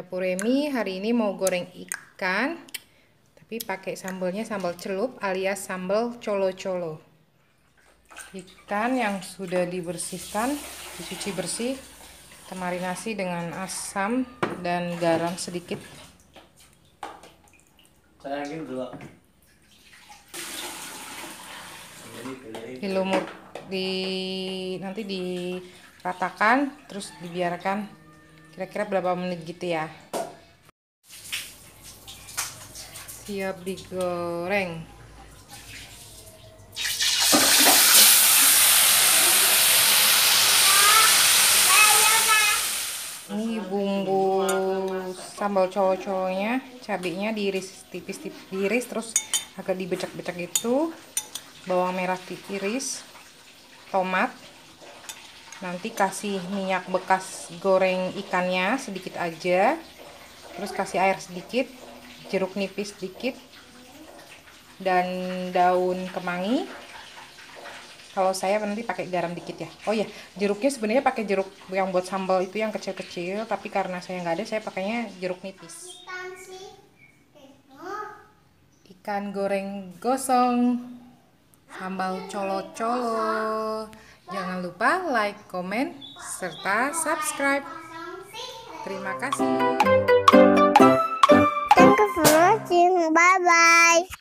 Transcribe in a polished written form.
Dapur Remi hari ini mau goreng ikan, tapi pakai sambalnya sambal celup alias sambal colo-colo. Ikan yang sudah dibersihkan, dicuci bersih, kita marinasi dengan asam dan garam sedikit. Dilumur, nanti diratakan, terus dibiarkan kira-kira berapa menit gitu ya. Siap digoreng. Ini bumbu sambal colo-colonya, cabenya diiris tipis-tipis, diiris terus agak dibecek-becek gitu. Bawang merah diiris, tomat. Nanti kasih minyak bekas goreng ikannya sedikit aja. Terus kasih air sedikit, jeruk nipis sedikit, dan daun kemangi. Kalau saya nanti pakai garam dikit ya. Oh ya, jeruknya sebenarnya pakai jeruk yang buat sambal itu yang kecil-kecil, tapi karena saya nggak ada, saya pakainya jeruk nipis. Ikan goreng gosong, sambal colo-colo. Jangan lupa like, komen, serta subscribe. Terima kasih. Thank you for watching. Bye bye.